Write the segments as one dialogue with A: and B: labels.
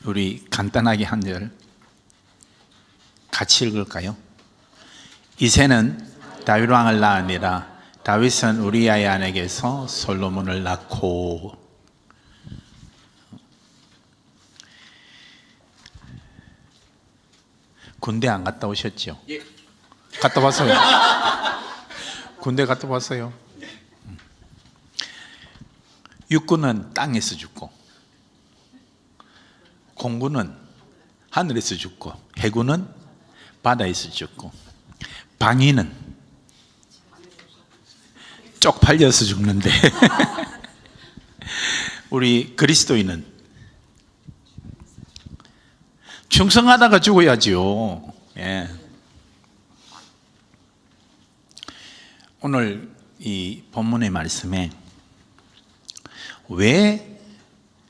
A: 우리 간단하게 한 절 같이 읽을까요? 이새는 다윗 왕을 낳으니라. 다윗은 우리아의 아내에게서 솔로몬을 낳고. 군대 안 갔다 오셨죠?
B: 예.
A: 갔다 왔어요. 군대 갔다 왔어요. 육군은 땅에서 죽고, 공군은 하늘에서 죽고, 해군은 바다에서 죽고, 방위는 쪽팔려서 죽는데 우리 그리스도인은 충성하다가 죽어야지요. 예. 오늘 이 본문의 말씀에 왜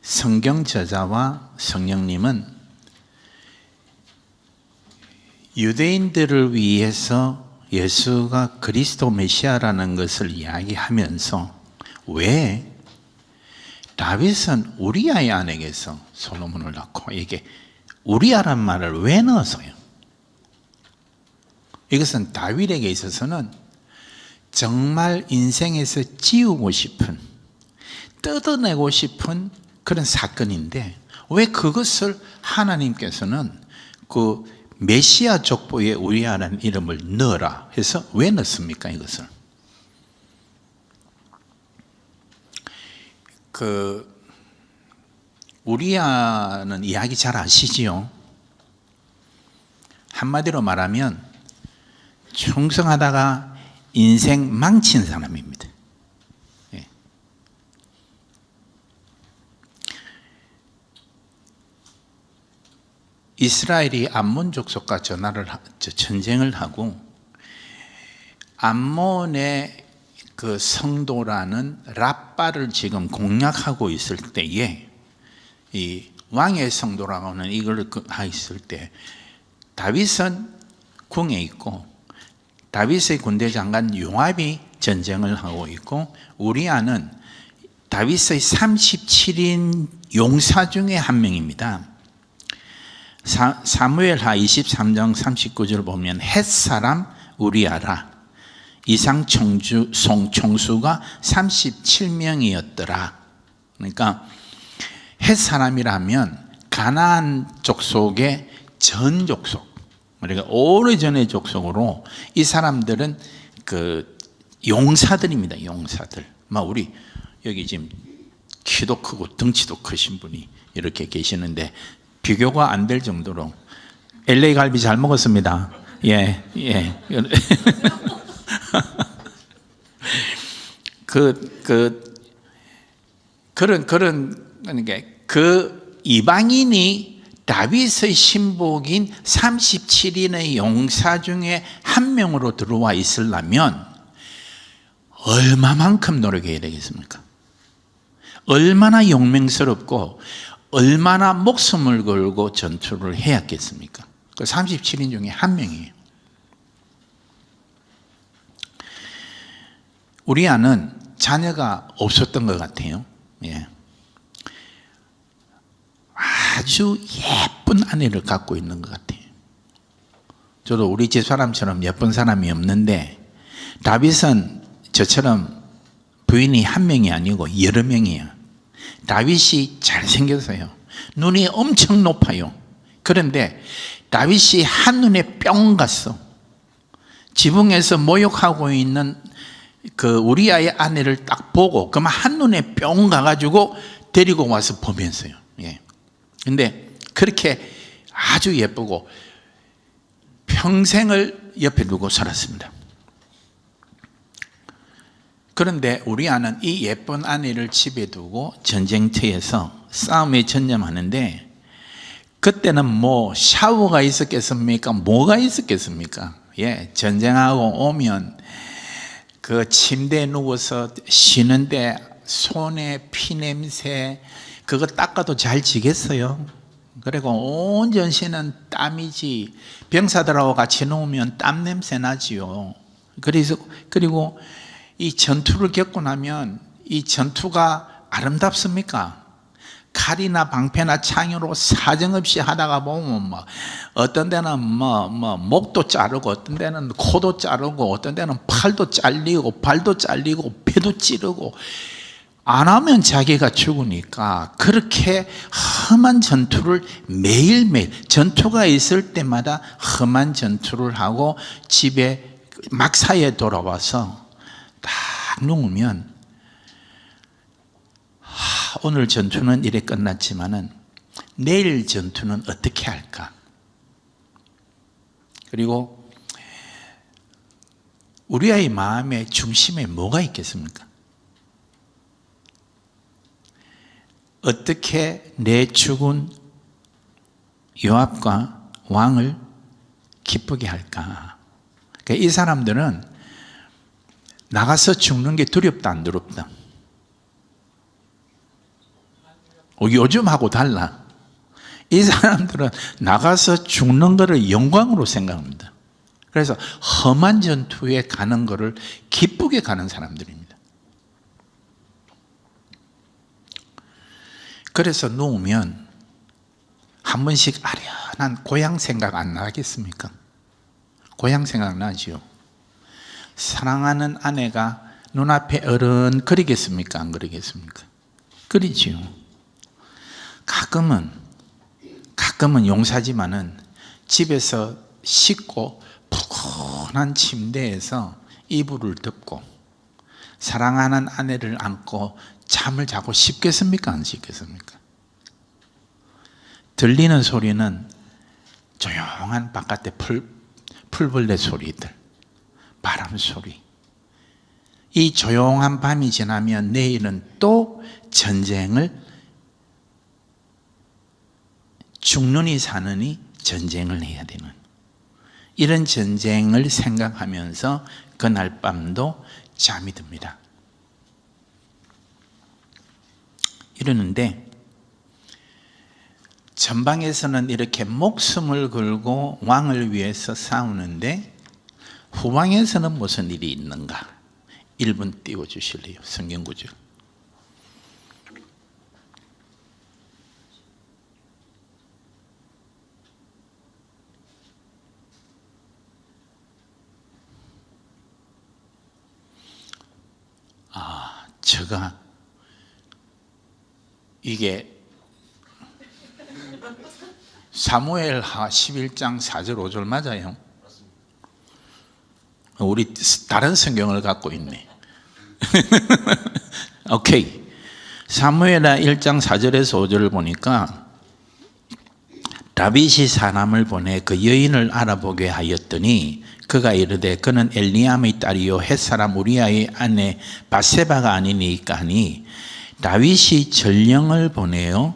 A: 성경 저자와 성령님은 유대인들을 위해서 예수가 그리스도 메시아라는 것을 이야기하면서 왜 다윗은 우리아의 아내에게서 솔로몬을 낳고, 이게 우리아란 말을 왜 넣었어요? 이것은 다윗에게 있어서는 정말 인생에서 지우고 싶은, 뜯어내고 싶은 그런 사건인데, 왜 그것을 하나님께서는 그 메시아 족보에 우리아라는 이름을 넣어라 해서 왜 넣습니까? 이것을 우리아는 이야기 잘 아시지요? 한마디로 말하면 충성하다가 인생 망친 사람입니다. 예. 이스라엘이 암몬 족속과 전쟁을 하고, 암몬의 그 성도라는 랍바를 지금 공략하고 있을 때에, 이 왕의 성도라고 하는 이걸 있을 때, 다윗은 궁에 있고, 다윗의 군대 장관 요압이 전쟁을 하고 있고, 우리아는 다윗의 37인 용사 중에 한 명입니다. 사무엘하 23장 39절 보면 헷사람 우리아라, 이상 총수가 37명이었더라. 그러니까 헷사람이라면 가나안 족속의 전 족속, 그러니까 오래전의 족속으로, 이 사람들은 그 용사들입니다. 용사들. 우리 여기 지금 키도 크고 덩치도 크신 분이 이렇게 계시는데 비교가 안 될 정도로 LA 갈비 잘 먹었습니다. 예, 예. 그러니까 그 이방인이 다윗의 신복인 37인의 용사 중에 한 명으로 들어와 있으려면 얼마만큼 노력해야 되겠습니까? 얼마나 용맹스럽고 얼마나 목숨을 걸고 전투를 해야겠습니까? 그 37인 중에 한 명이에요. 우리아는 자녀가 없었던 것 같아요. 예. 아주 예쁜 아내를 갖고 있는 것 같아요. 저도 우리 집 사람처럼 예쁜 사람이 없는데, 다윗은 저처럼 부인이 한 명이 아니고 여러 명이에요. 다윗이 잘생겼어요. 눈이 엄청 높아요. 그런데 다윗이 한눈에 뿅 갔어. 지붕에서 모욕하고 있는 그 우리아의 아내를 딱 보고 그만 한눈에 뿅 가가지고 데리고 와서 보면서요. 예. 근데 그렇게 아주 예쁘고 평생을 옆에 두고 살았습니다. 그런데 우리아는 이 예쁜 아내를 집에 두고 전쟁터에서 싸움에 전념하는데, 그때는 뭐 샤워가 있었겠습니까? 뭐가 있었겠습니까? 예, 전쟁하고 오면 그 침대에 누워서 쉬는데 손에 피냄새, 그거 닦아도 잘 지겠어요? 그리고 온 전신은 땀이지, 병사들하고 같이 누우면 땀 냄새 나지요. 그리고 이 전투를 겪고 나면 이 전투가 아름답습니까? 칼이나 방패나 창으로 사정없이 하다가 보면 어떤 데는 목도 자르고, 어떤 데는 코도 자르고, 어떤 데는 팔도 잘리고, 발도 잘리고, 배도 찌르고, 안 하면 자기가 죽으니까 그렇게 험한 전투를 매일매일, 전투가 있을 때마다 험한 전투를 하고 집에 막사에 돌아와서 딱 누우면 오늘 전투는 이래 끝났지만은 내일 전투는 어떻게 할까? 그리고 우리의 마음의 중심에 뭐가 있겠습니까? 어떻게 내 죽은 요압과 왕을 기쁘게 할까? 그러니까 이 사람들은 나가서 죽는 게 두렵다, 안 두렵다? 요즘하고 달라. 이 사람들은 나가서 죽는 것을 영광으로 생각합니다. 그래서 험한 전투에 가는 것을 기쁘게 가는 사람들입니다. 그래서 누우면 한 번씩 아련한 고향 생각 안 나겠습니까? 고향 생각 나지요. 사랑하는 아내가 눈앞에 어른거리겠습니까? 안 그러겠습니까? 그리지요. 가끔은 용사지만은 집에서 씻고 푸근한 침대에서 이불을 덮고 사랑하는 아내를 안고 잠을 자고 싶겠습니까? 안 싶겠습니까? 들리는 소리는 조용한 바깥의 풀벌레 소리들, 바람 소리. 이 조용한 밤이 지나면 내일은 또 전쟁을, 죽느니 사느니 전쟁을 해야 되는, 이런 전쟁을 생각하면서 그날 밤도 잠이 듭니다. 이러는데 전방에서는 이렇게 목숨을 걸고 왕을 위해서 싸우는데 후방에서는 무슨 일이 있는가? 1분 띄워주실래요? 성경구절. 제가 이게 사무엘하 11장 4절 5절 맞아요? 우리 다른 성경을 갖고 있네. 오케이. 사무엘하 1장 4절에서 5절을 보니까 다윗이 사람을 보내 그 여인을 알아보게 하였더니 그가 이르되 그는 엘리암의 딸이요 햇사람 우리아의 아내 바세바가 아니니까 하니 다윗이 전령을 보내어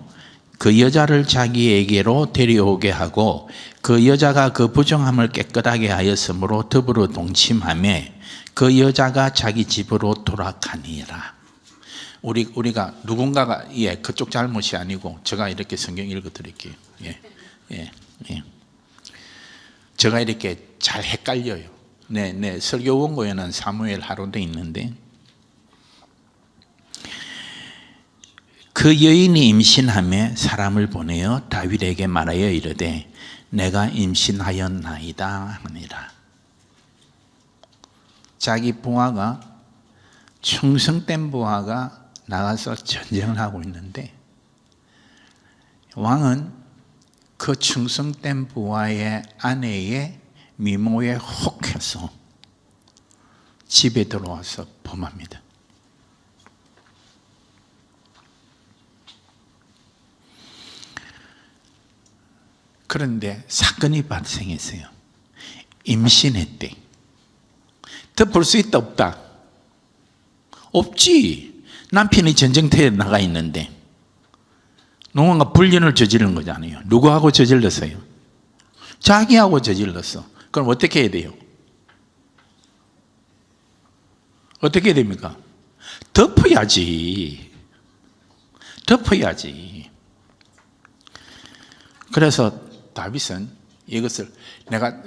A: 그 여자를 자기에게로 데려오게 하고 그 여자가 그 부정함을 깨끗하게 하였으므로 더불어 동침하며 그 여자가 자기 집으로 돌아가니라. 우리가 누군가가 그쪽 잘못이 아니고 제가 이렇게 성경 읽어드릴게요. 제가 이렇게 잘 헷갈려요. 설교 원고에는 사무엘 하로 돼 있는데 그 여인이 임신하며 사람을 보내어 다윗에게 말하여 이르되 내가 임신하였나이다 하니라. 자기 부하가, 충성된 부하가 나가서 전쟁을 하고 있는데 왕은 그 충성된 부하의 아내의 미모에 혹해서 집에 들어와서 범합니다. 그런데 사건이 발생했어요. 임신했대. 덮을 수 있다 없다? 없지. 남편이 전쟁터에 나가 있는데 누군가 불륜을 저지른 거잖아요. 누구하고 저질렀어요? 자기하고 저질렀어. 그럼 어떻게 해야 돼요? 어떻게 해야 됩니까? 덮어야지. 그래서 다윗은 이것을 내가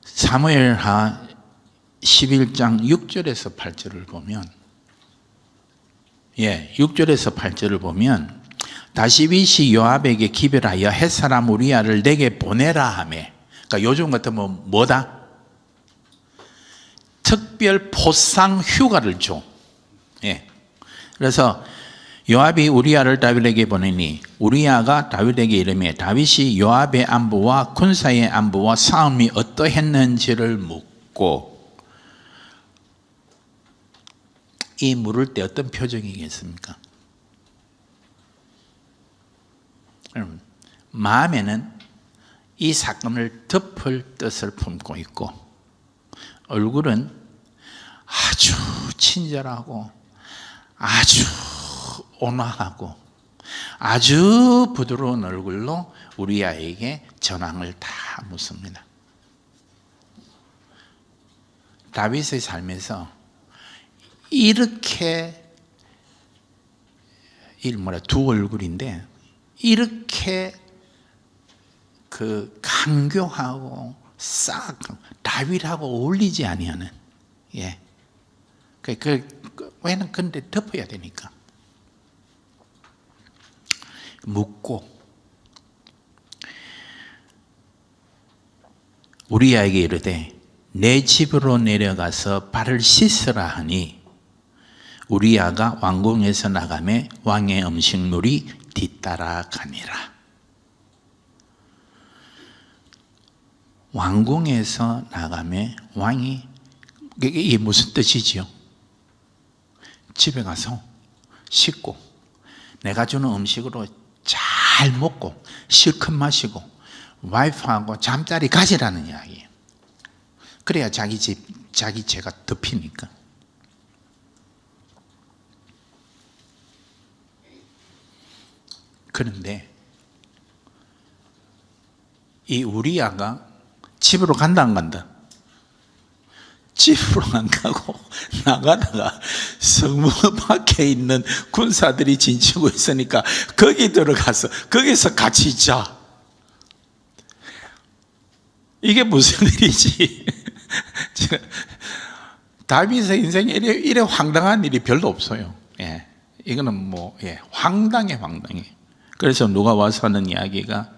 A: 사무엘하 11장 6절에서 8절을 보면 6절에서 8절을 보면 다시빗이 요압에게 기별하여 햇사람 우리야를 내게 보내라 하매. 그러니까 요즘 같으면 뭐다? 특별 포상 휴가를 줘. 그래서 요압이 우리야를 다윗에게 보내니 우리야가 다윗에게 이르매 다윗이 요압의 안부와 군사의 안부와 싸움이 어떠했는지를 묻고. 이 물을 때 어떤 표정이겠습니까? 마음에는 이 사건을 덮을 뜻을 품고 있고 얼굴은 아주 친절하고 아주 온화하고 아주 부드러운 얼굴로 우리아에게 전황을 다 묻습니다. 다윗의 삶에서 이렇게 두 얼굴인데 이렇게 강교하고 싹 다윗하고 어울리지 아니하는 왜냐면 근데 덮어야 되니까 묻고 우리아에게 이르되 내 집으로 내려가서 발을 씻으라 하니 우리아가 왕궁에서 나가매 왕의 음식물이 뒤따라 가니라. 왕궁에서 나가매 왕이 이게 무슨 뜻이지요? 집에 가서 씻고 내가 주는 음식으로 잘 먹고 실컷 마시고 와이프하고 잠자리 가지라는 이야기예요. 그래야 자기 집, 자기 죄가 덮이니까. 그런데 이 우리아가 집으로 간다 안 간다? 집으로 안 가고 나가다가 성문 밖에 있는 군사들이 진치고 있으니까 거기 들어가서 거기서 같이 자. 이게 무슨 일이지? 다윗의 인생에 이래 황당한 일이 별로 없어요. 이거는 황당해. 그래서 누가 와서 하는 이야기가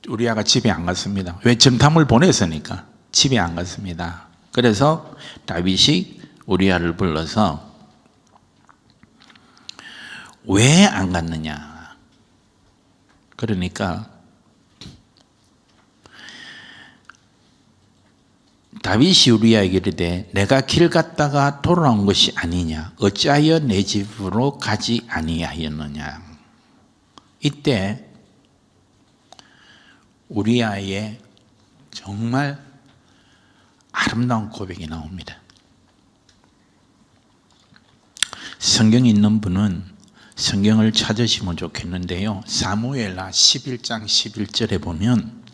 A: 우리아가 집에 안 갔습니다. 왜? 정탐을 보냈으니까 집에 안 갔습니다. 그래서 다윗이 우리아를 불러서 왜 안 갔느냐? 그러니까 다윗이 우리아에게 이르되 내가 길 갔다가 돌아온 것이 아니냐? 어찌하여 내 집으로 가지 아니하였느냐? 이때 우리아의 정말 아름다운 고백이 나옵니다. 성경 있는 분은 성경을 찾으시면 좋겠는데요. 사무엘하 11장 11절에 보면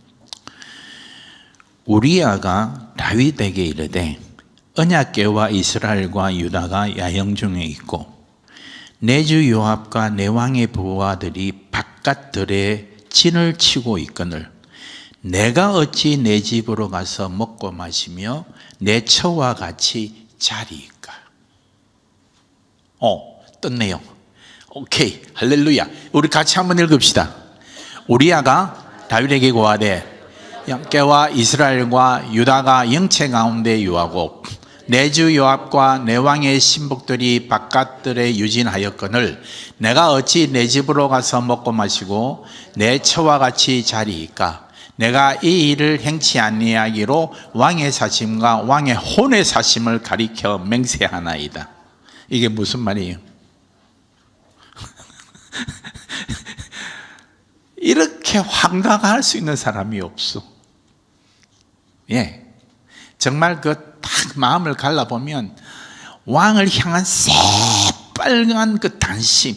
A: 우리아가 다윗에게 이르되 언약궤와 이스라엘과 유다가 야영 중에 있고 내 주 요압과 내 왕의 부하들이 바깥들에 진을 치고 있거늘 내가 어찌 내 집으로 가서 먹고 마시며 내 처와 같이 자리일까? 떴네요. 오케이, 할렐루야. 우리 같이 한번 읽읍시다. 우리아가 다윗에게 고하되 영께와 이스라엘과 유다가 영체 가운데 유하고 내 주 요압과 내 왕의 신복들이 바깥들에 유진하였거늘 내가 어찌 내 집으로 가서 먹고 마시고 내 처와 같이 자리일까? 내가 이 일을 행치 아니하기로 왕의 사심과 왕의 혼의 사심을 가리켜 맹세하나이다. 이게 무슨 말이에요? 이렇게 황당할 수 있는 사람이 없어. 정말 딱 마음을 갈라보면 왕을 향한 새빨간 그 단심,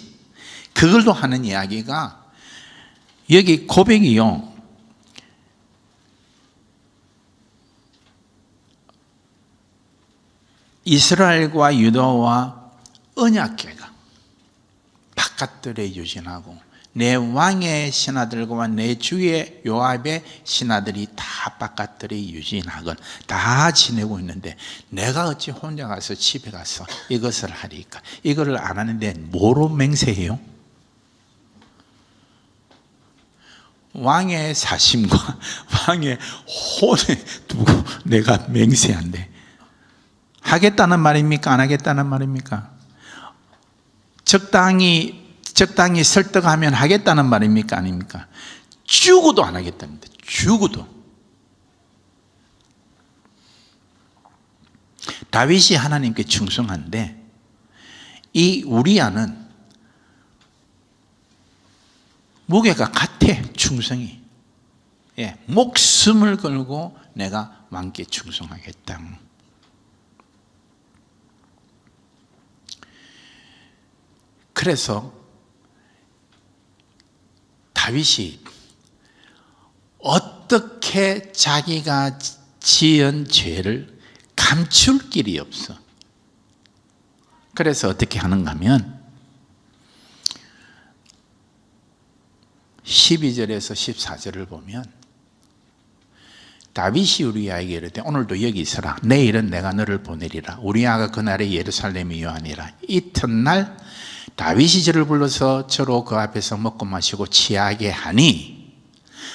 A: 그걸로 하는 이야기가 여기 고백이요. 이스라엘과 유다와 언약궤가 바깥들에 유진하고 내 왕의 신하들과 내 주의 요압의 신하들이 다 바깥들이 유진하건 다 지내고 있는데 내가 어찌 혼자 가서 집에 가서 이것을 하리까? 이거를 안 하는데 뭐로 맹세해요? 왕의 사심과 왕의 혼에 두고 내가 맹세한대. 하겠다는 말입니까? 안 하겠다는 말입니까? 적당히 설득하면 하겠다는 말입니까? 아닙니까? 죽어도 안 하겠답니다. 죽어도. 다윗이 하나님께 충성한데 이 우리아는 무게가 같아. 충성이. 예, 목숨을 걸고 내가 왕께 충성하겠다. 그래서 다윗이 어떻게 자기가 지은 죄를 감출 길이 없어. 그래서 어떻게 하는가 하면 12절에서 14절을 보면 다윗이 우리아에게 이르되 오늘도 여기 있어라. 내일은 내가 너를 보내리라. 우리아가 그날에 예루살렘에 요하니라. 이튿날 다윗이 저를 불러서 저로 그 앞에서 먹고 마시고 취하게 하니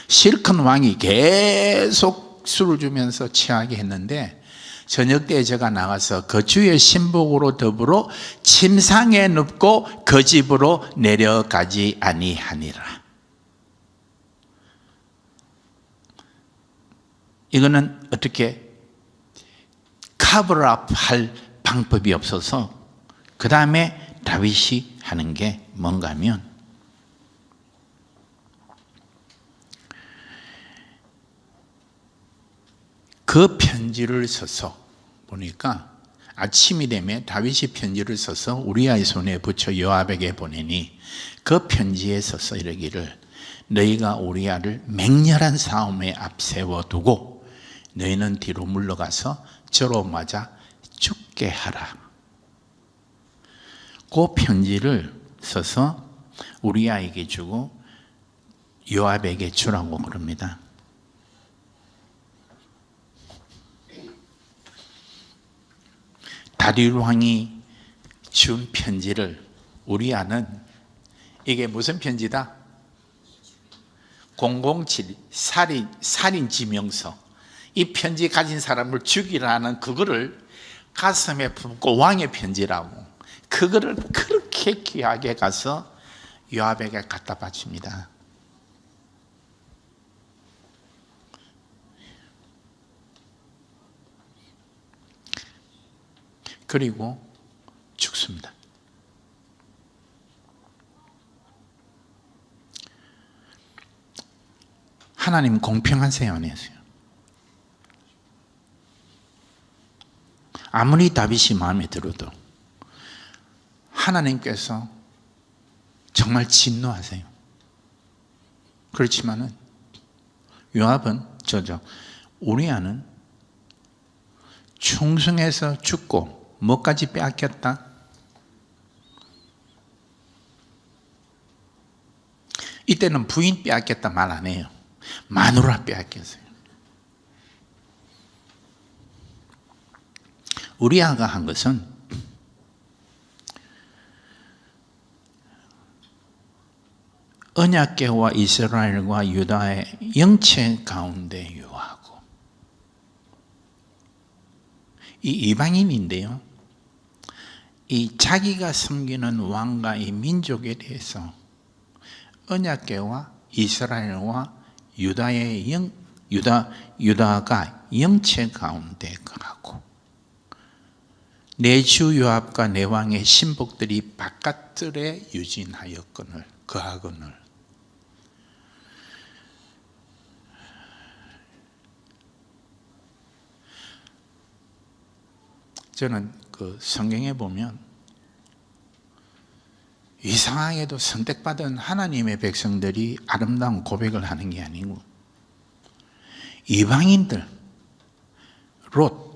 A: 실컷 왕이 계속 술을 주면서 취하게 했는데 저녁 때에 저가 나가서 그 주의 신복으로 더불어 침상에 눕고 그 집으로 내려가지 아니하니라. 이거는 어떻게 커버업 할 방법이 없어서 그 다음에 다윗이 하는 게 뭔가 하면 그 편지를 써서 보니까 아침이 되면 다윗이 편지를 써서 우리아의 손에 붙여 요압에게 보내니 그 편지에 써서 이르기를 너희가 우리아를 맹렬한 싸움에 앞세워 두고 너희는 뒤로 물러가서 저로 맞아 죽게 하라. 그 편지를 써서 우리아에게 주고 요압에게 주라고 그럽니다. 다윗 왕이 준 편지를 우리아는 이게 무슨 편지다? 007 살인 지명서. 이 편지 가진 사람을 죽이라는 그거를 가슴에 품고 왕의 편지라고 그거를 그렇게 귀하게 가서 요압에게 갖다 바칩니다. 그리고 죽습니다. 하나님 공평하세요, 안 하세요? 아무리 다윗이 마음에 들어도 하나님께서 정말 진노하세요. 그렇지만은 요압은 우리아는 충성해서 죽고 뭐까지 빼앗겼다? 이때는 부인 빼앗겼다 말 안 해요. 마누라 빼앗겼어요. 우리아가 한 것은 언약궤와 이스라엘과 유다의 영체 가운데 유하고 이 이방인인데요, 이 자기가 섬기는 왕과 이 민족에 대해서 언약궤와 이스라엘과 유다가 영체 가운데 거하고 내 주 요압과 내 왕의 신복들이 바깥들에 유진하였거늘 거하거늘. 저는 그 성경에 보면 이상하게도 선택받은 하나님의 백성들이 아름다운 고백을 하는 게 아니고 이방인들 룻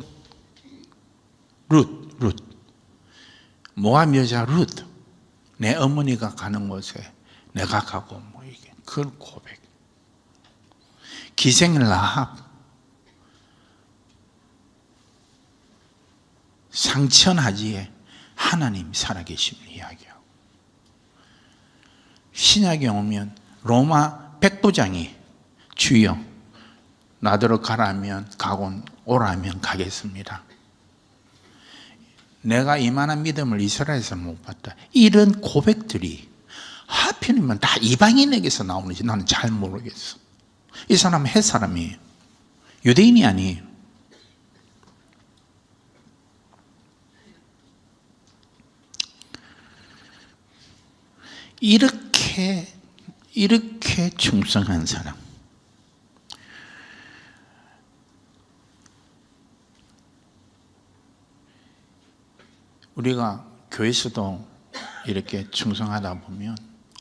A: 모압 여자 룻 내 어머니가 가는 곳에 내가 가고 뭐 이게 그걸 고백. 기생 라합, 상천하지에 하나님 살아계심을 이야기하고, 신약에 오면 로마 백부장이 주여 나더러 가라면 가고 오라면 가겠습니다. 내가 이만한 믿음을 이스라엘에서 못 봤다. 이런 고백들이 하필이면 다 이방인에게서 나오는지 나는 잘 모르겠어. 이 사람은 헷 사람이에요. 유대인이 아니에요. 이렇게 충성한 사람. 우리가 교회에서도 이렇게 충성하다 보면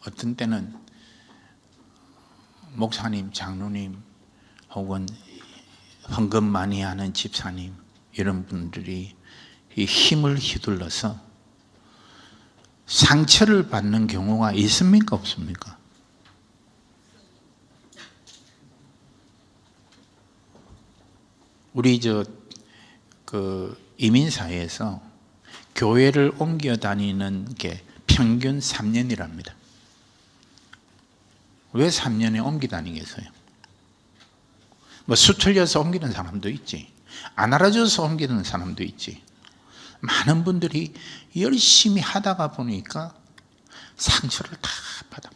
A: 어떤 때는 목사님, 장로님 혹은 헌금 많이 하는 집사님 이런 분들이 이 힘을 휘둘러서 상처를 받는 경우가 있습니까? 없습니까? 우리 이민사회에서 교회를 옮겨 다니는 게 평균 3년이랍니다. 왜 3년에 옮겨 다니겠어요? 뭐 수틀려서 옮기는 사람도 있지, 안 알아줘서 옮기는 사람도 있지. 많은 분들이 열심히 하다가 보니까 상처를 다 받아.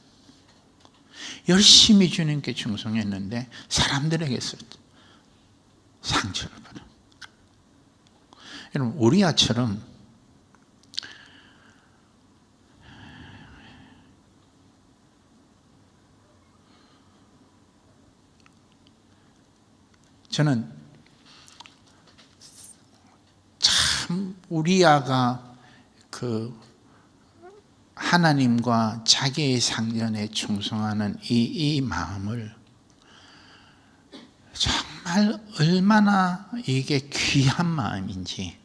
A: 열심히 주님께 충성했는데 사람들에게서 상처를 받아. 여러분, 우리아처럼 저는 참 우리아가 하나님과 자기의 상전에 충성하는 이 마음을 정말 얼마나 이게 귀한 마음인지.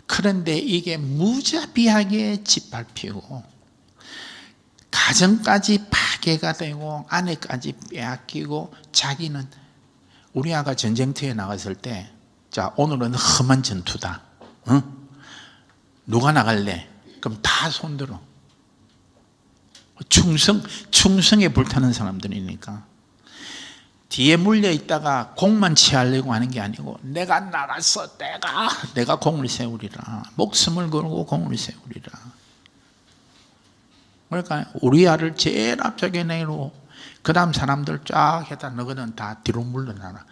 A: 그런데 이게 무자비하게 짓밟히고 가정까지 파괴가 되고 아내까지 빼앗기고, 자기는, 우리 아가 전쟁터에 나갔을 때, 자, 오늘은 험한 전투다. 응? 누가 나갈래? 그럼 다 손들어. 충성에 불타는 사람들이니까. 뒤에 물려 있다가 공만 취하려고 하는 게 아니고, 내가 나가서 내가 공을 세우리라. 목숨을 걸고 공을 세우리라. 그러니까 우리 아를 제일 앞쪽에 내놓고 그 다음 사람들 쫙 해다 너희는 다 뒤로 물러나라.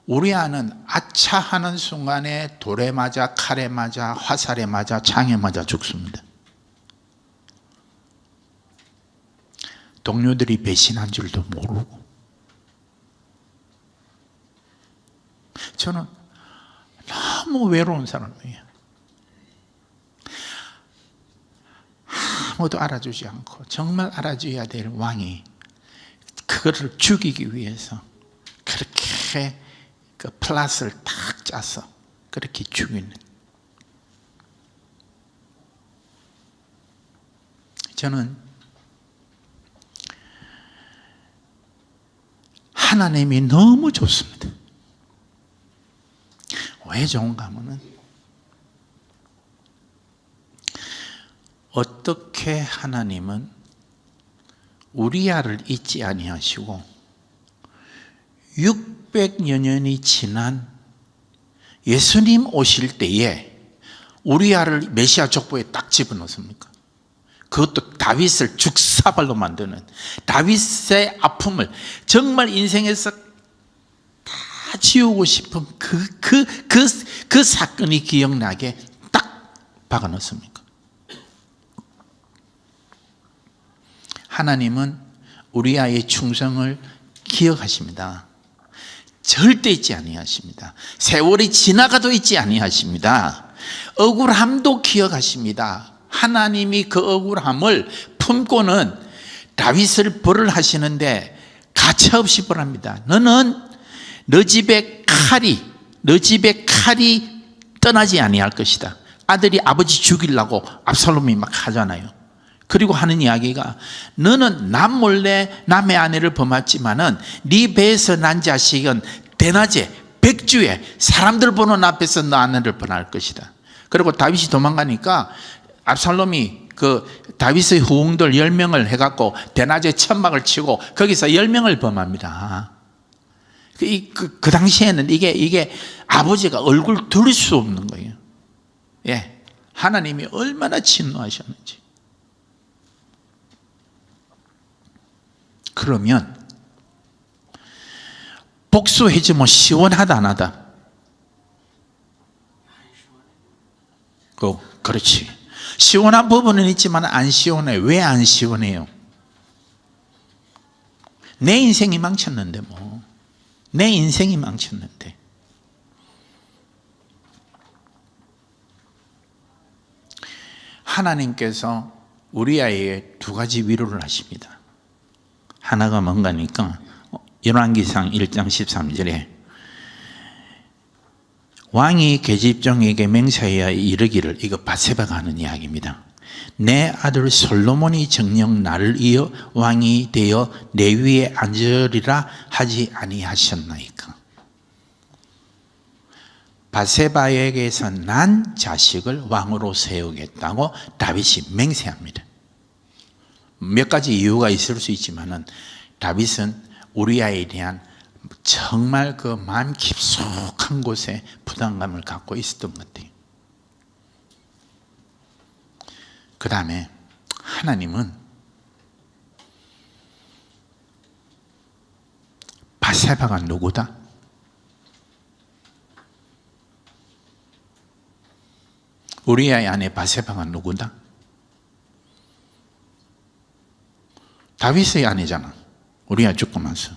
A: 우리 아는 아차하는 순간에 돌에 맞아, 칼에 맞아, 화살에 맞아, 창에 맞아 죽습니다. 동료들이 배신한 줄도 모르고. 저는 너무 외로운 사람이에요. 아무도 알아주지 않고, 정말 알아줘야 될 왕이 그거를 죽이기 위해서 그렇게 그 플랫을 딱 짜서 그렇게 죽이는. 저는 하나님이 너무 좋습니다. 왜 좋은가 하면은, 어떻게 하나님은 우리아를 잊지 아니하시고 600여 년이 지난 예수님 오실 때에 우리아를 메시아 족보에 딱 집어넣습니까? 그것도 다윗을 죽사발로 만드는, 다윗의 아픔을 정말 인생에서 다 지우고 싶은 그 사건이 기억나게 딱 박아넣습니까? 하나님은 우리아의 충성을 기억하십니다. 절대 잊지 아니하십니다. 세월이 지나가도 잊지 아니하십니다. 억울함도 기억하십니다. 하나님이 그 억울함을 품고는 다윗을 벌을 하시는데 가차없이 벌합니다. 너는 너 집의 칼이 떠나지 아니할 것이다. 아들이 아버지 죽이려고 압살롬이 막 하잖아요. 그리고 하는 이야기가 너는 남 몰래 남의 아내를 범했지만은 네 배에서 난 자식은 대낮에 백주에 사람들 보는 앞에서 너 아내를 범할 것이다. 그리고 다윗이 도망가니까 압살롬이 그 다윗의 후궁들 10명을 해갖고 대낮에 천막을 치고 거기서 10명을 범합니다. 그 당시에는 이게 아버지가 얼굴 들을 수 없는 거예요. 예, 하나님이 얼마나 진노하셨는지. 그러면 복수해주면 시원하다 안 하다? 그렇지. 시원한 부분은 있지만 안 시원해. 왜 안 시원해요? 내 인생이 망쳤는데 뭐. 내 인생이 망쳤는데. 하나님께서 우리아에게 두 가지 위로를 하십니다. 하나가 뭔가니까 열왕기상 1장 13절에 왕이 계집종에게 맹세하여 이르기를, 이거 밧세바가 하는 이야기입니다. 내 아들 솔로몬이 정녕 나를 이어 왕이 되어 내 위에 앉으리라 하지 아니하셨나이까. 밧세바에게서 난 자식을 왕으로 세우겠다고 다윗이 맹세합니다. 몇 가지 이유가 있을 수 있지만은 다윗은 우리아에 대한 정말 그 마음 깊숙한 곳에 부담감을 갖고 있었던 것 같아요. 그 다음에 하나님은 밧세바가 누구다? 우리아의 아내 밧세바가 누구다? 다윗의 아내잖아. 우리아 죽고 나서.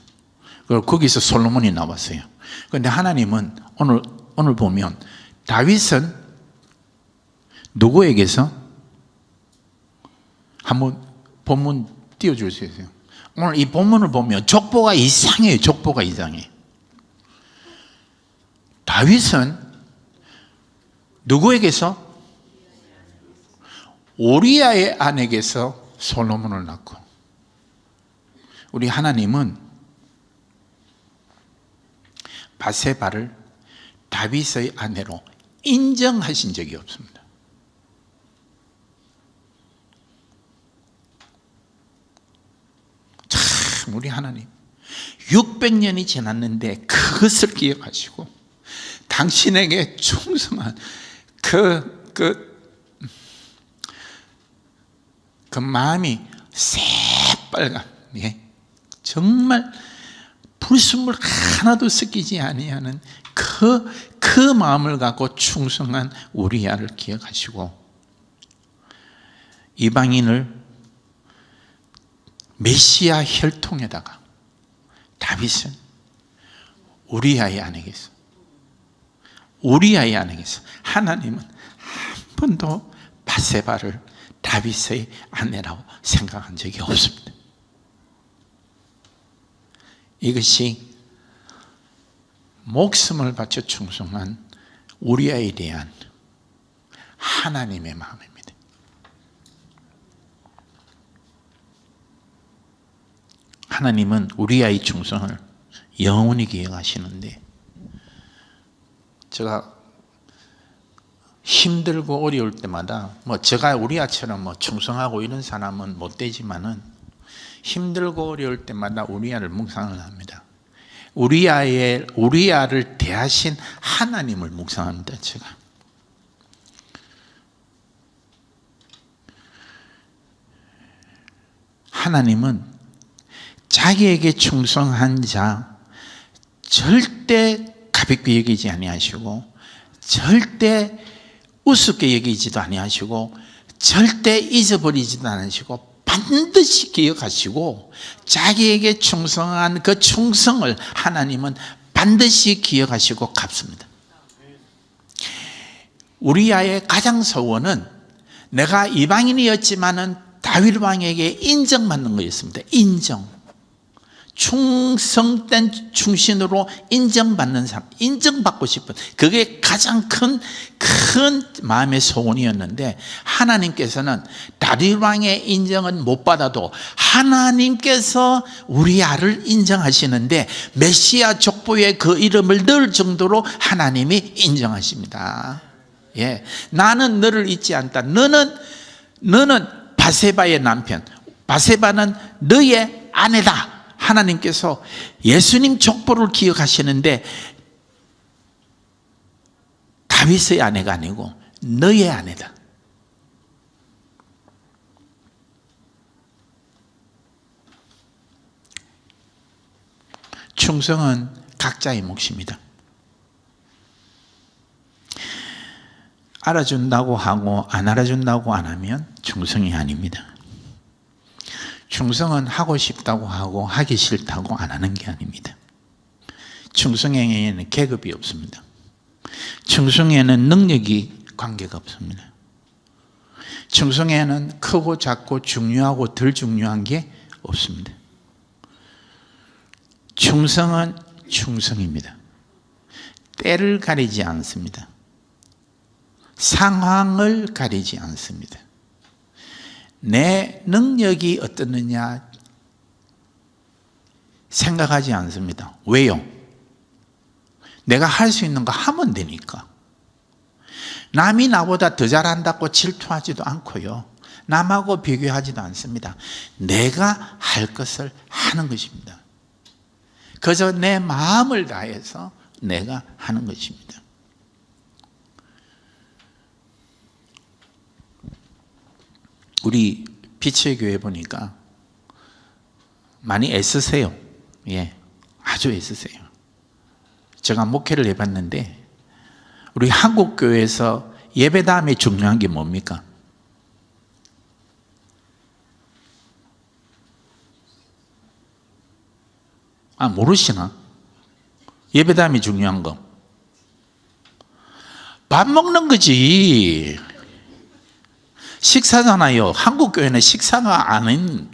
A: 그리고 거기서 솔로몬이 나왔어요. 그런데 하나님은 오늘 보면 다윗은 누구에게서? 한번 본문 띄워줄 수 있어요? 오늘 이 본문을 보면 족보가 이상해요. 족보가 이상해. 다윗은 누구에게서? 우리아의 아내에게서 솔로몬을 낳고, 우리 하나님은 밧세바를 다윗의 아내로 인정하신 적이 없습니다. 참 우리 하나님 600년이 지났는데 그것을 기억하시고 당신에게 충성한 그 마음이 새빨간, 예? 정말 불순물 하나도 섞이지 아니하는 그 마음을 갖고 충성한 우리아를 기억하시고 이방인을 메시아 혈통에다가 다윗은 우리아의 아내에게서 하나님은 한 번도 밧세바를 다윗의 아내라고 생각한 적이 없습니다. 이것이 목숨을 바쳐 충성한 우리아에 대한 하나님의 마음입니다. 하나님은 우리아의 충성을 영원히 기억하시는데, 제가 힘들고 어려울 때마다 제가 우리아처럼 충성하고 이런 사람은 못 되지만은 힘들고 어려울 때마다 우리아를 묵상을 합니다. 우리아를 대하신 하나님을 묵상합니다. 제가 하나님은 자기에게 충성한 자 절대 가볍게 여기지 아니하시고 절대 우습게 여기지도 아니하시고 절대 잊어버리지도 않으시고 반드시 기억하시고 자기에게 충성한 그 충성을 하나님은 반드시 기억하시고 갚습니다. 우리아의 가장 소원은 내가 이방인이었지만은 다윗 왕에게 인정받는 거였습니다. 인정. 충성된 충신으로 인정받는 사람, 인정받고 싶은, 그게 가장 큰 마음의 소원이었는데, 하나님께서는 다윗 왕의 인정은 못 받아도 하나님께서 우리 아를 인정하시는데, 메시아 족보에 그 이름을 넣을 정도로 하나님이 인정하십니다. 예, 나는 너를 잊지 않다. 너는 바세바의 남편, 바세바는 너의 아내다. 하나님께서 예수님 족보를 기억하시는데, 다윗의 아내가 아니고 너의 아내다. 충성은 각자의 몫입니다. 알아준다고 하고 안 알아준다고 안 하면 충성이 아닙니다. 충성은 하고 싶다고 하고 하기 싫다고 안 하는 게 아닙니다. 충성에는 계급이 없습니다. 충성에는 능력이 관계가 없습니다. 충성에는 크고 작고 중요하고 덜 중요한 게 없습니다. 충성은 충성입니다. 때를 가리지 않습니다. 상황을 가리지 않습니다. 내 능력이 어떻느냐 생각하지 않습니다. 왜요? 내가 할 수 있는 거 하면 되니까. 남이 나보다 더 잘한다고 질투하지도 않고요, 남하고 비교하지도 않습니다. 내가 할 것을 하는 것입니다. 그저 내 마음을 다해서 내가 하는 것입니다. 우리 빛의 교회 보니까 많이 애쓰세요. 예, 아주 애쓰세요. 제가 목회를 해봤는데, 우리 한국 교회에서 예배 다음에 중요한 게 뭡니까? 모르시나? 예배 다음에 중요한 거 밥 먹는 거지. 식사잖아요. 한국 교회는 식사가 아닌.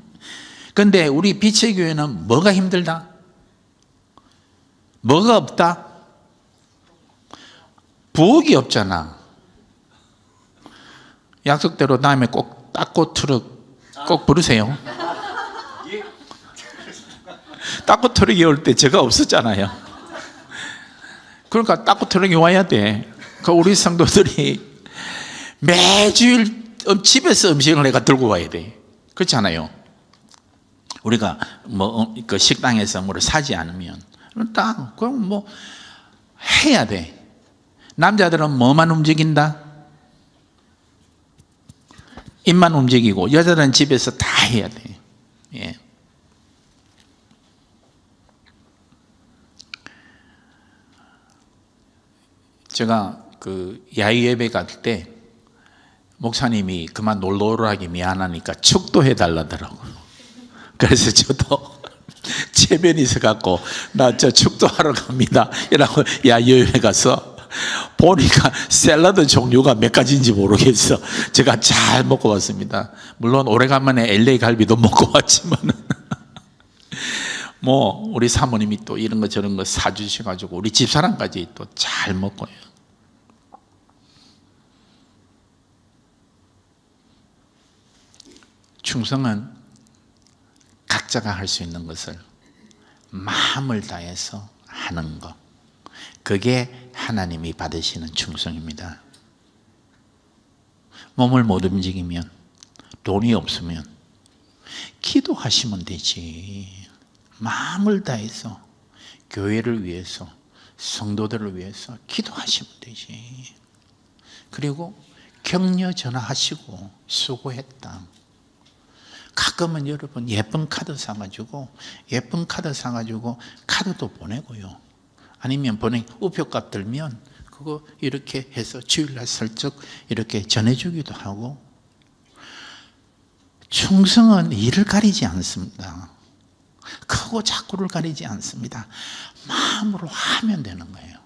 A: 근데 우리 빛의 교회는 뭐가 힘들다? 뭐가 없다? 부엌이 없잖아. 약속대로 다음에 꼭 따꼬 트럭 꼭 부르세요. 따꼬 트럭이 올 때 제가 없었잖아요. 그러니까 따꼬 트럭이 와야 돼. 그 우리 성도들이 매주일 집에서 음식을 내가 들고 와야 돼. 그렇지 않아요? 우리가 그 식당에서 뭐를 사지 않으면 그럼 해야 돼. 남자들은 뭐만 움직인다? 입만 움직이고, 여자들은 집에서 다 해야 돼. 예. 제가 그 야외 예배 갈 때 목사님이 그만 놀러 오라기 미안하니까 축도해 달라더라고요. 그래서 저도 체면이 있어갖고 나 저 축도하러 갑니다 이라고 야외 예배 가서 보니까 샐러드 종류가 몇 가지인지 모르겠어. 제가 잘 먹고 왔습니다. 물론 오래간만에 LA 갈비도 먹고 왔지만 우리 사모님이 또 이런 거 저런 거 사주셔가지고 우리 집사람까지 또 잘 먹고요. 충성은 각자가 할 수 있는 것을 마음을 다해서 하는 것, 그게 하나님이 받으시는 충성입니다. 몸을 못 움직이면, 돈이 없으면 기도하시면 되지. 마음을 다해서 교회를 위해서, 성도들을 위해서 기도하시면 되지. 그리고 격려 전화하시고 수고했다. 가끔은 여러분 예쁜 카드 사가지고 카드도 보내고요. 아니면 우표값 들면 그거 이렇게 해서 주일날 슬쩍 이렇게 전해주기도 하고. 충성은 일을 가리지 않습니다. 크고 작고를 가리지 않습니다. 마음으로 하면 되는 거예요.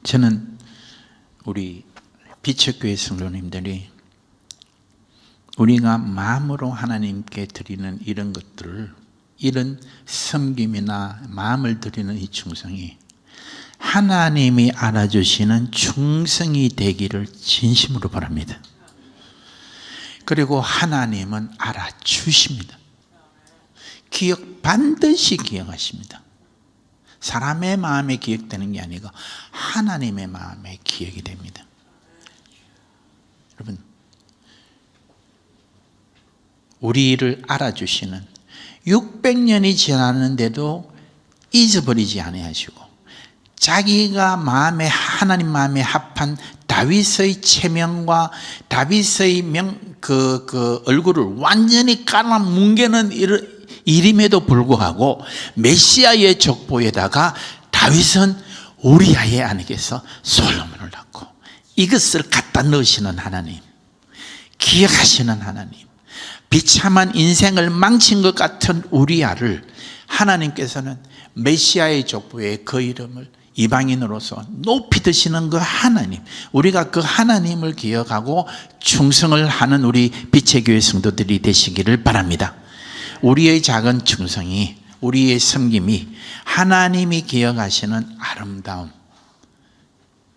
A: 저는 우리 빛의 교회 성도님들이 우리가 마음으로 하나님께 드리는 이런 것들을, 이런 섬김이나 마음을 드리는 이 충성이 하나님이 알아주시는 충성이 되기를 진심으로 바랍니다. 그리고 하나님은 알아주십니다. 반드시 기억하십니다. 사람의 마음에 기억되는 게 아니고 하나님의 마음에 기억이 됩니다. 여러분, 우리를 알아주시는 600년이 지났는데도 잊어버리지 아니하시고 자기가 하나님 마음에 합한 다윗의 체면과 다윗의 얼굴을 완전히 깔아뭉개는 일임에도 불구하고 메시아의 족보에다가 다윗은 우리아의 아내께서 솔로몬을 낳고, 이것을 갖다 넣으시는 하나님, 기억하시는 하나님, 비참한 인생을 망친 것 같은 우리아를 하나님께서는 메시아의 족보에 그 이름을 이방인으로서 높이 드시는 그 하나님, 우리가 그 하나님을 기억하고 충성을 하는 우리 빛의 교회 성도들이 되시기를 바랍니다. 우리의 작은 충성이, 우리의 섬김이 하나님이 기억하시는 아름다운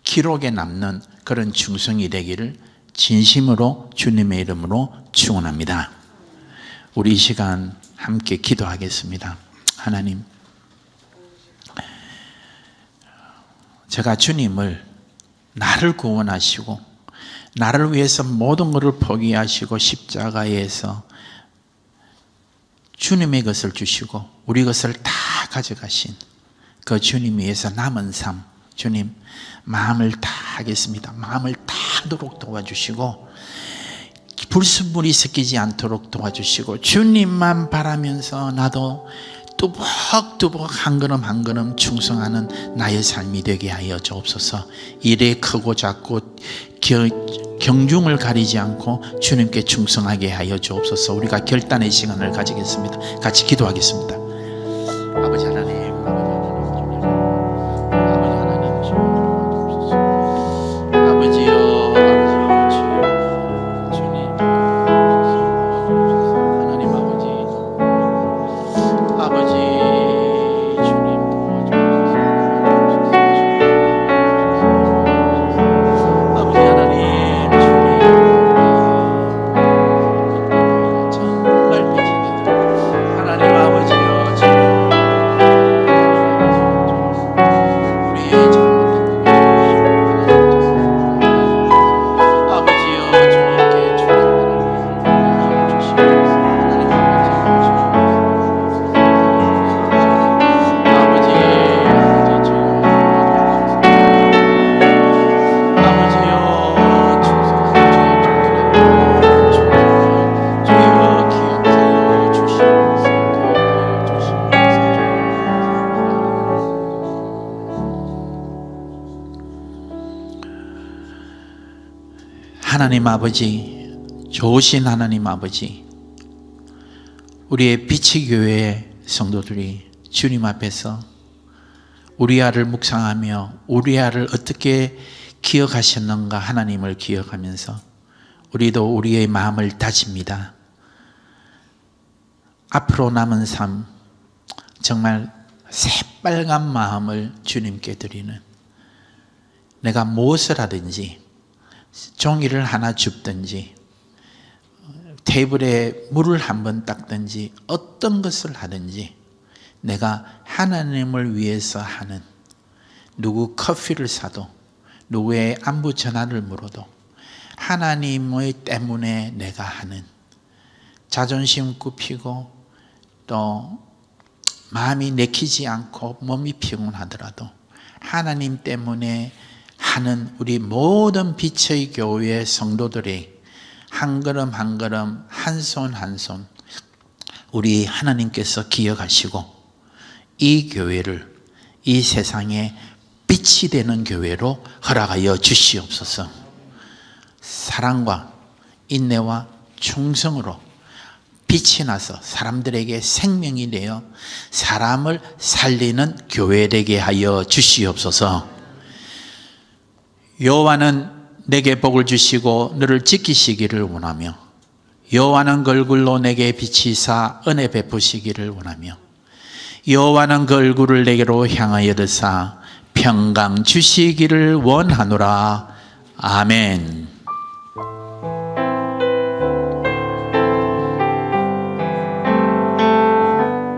A: 기록에 남는 그런 충성이 되기를 진심으로 주님의 이름으로 축원합니다. 우리 이 시간 함께 기도하겠습니다. 하나님, 제가 주님을, 나를 구원하시고 나를 위해서 모든 것을 포기하시고 십자가에서 주님의 것을 주시고 우리 것을 다 가져가신 그 주님 위해서 남은 삶, 주님 마음을 다 하겠습니다. 마음을 다하도록 도와주시고 불순물이 섞이지 않도록 도와주시고 주님만 바라면서 나도 뚜벅뚜벅 한 걸음 한 걸음 충성하는 나의 삶이 되게 하여 주옵소서. 일에 크고 작고 경중을 가리지 않고 주님께 충성하게 하여 주옵소서. 우리가 결단의 시간을 가지겠습니다. 같이 기도하겠습니다. 아버지 하나님, 하나님 아버지, 좋으신 하나님 아버지, 우리의 빛의 교회 성도들이 주님 앞에서 우리아를 묵상하며 우리아를 어떻게 기억하셨는가 하나님을 기억하면서 우리도 우리의 마음을 다집니다. 앞으로 남은 삶 정말 새빨간 마음을 주님께 드리는, 내가 무엇을 하든지 종이를 하나 줍든지 테이블에 물을 한번 닦든지 어떤 것을 하든지 내가 하나님을 위해서 하는, 누구 커피를 사도 누구의 안부 전화를 물어도 하나님의 때문에 내가 하는, 자존심 굽히고 또 마음이 내키지 않고 몸이 피곤하더라도 하나님 때문에 하는 우리 모든 빛의 교회 성도들이 한 걸음 한 걸음, 한 손 한 손 우리 하나님께서 기억하시고 이 교회를 이 세상에 빛이 되는 교회로 허락하여 주시옵소서. 사랑과 인내와 충성으로 빛이 나서 사람들에게 생명이 되어 사람을 살리는 교회 되게 하여 주시옵소서. 여호와는 내게 복을 주시고 너를 지키시기를 원하며 여호와는 그 얼굴로 내게 비치사 은혜 베푸시기를 원하며 여호와는 그 얼굴을 내게로 향하여 드사 평강 주시기를 원하노라. 아멘.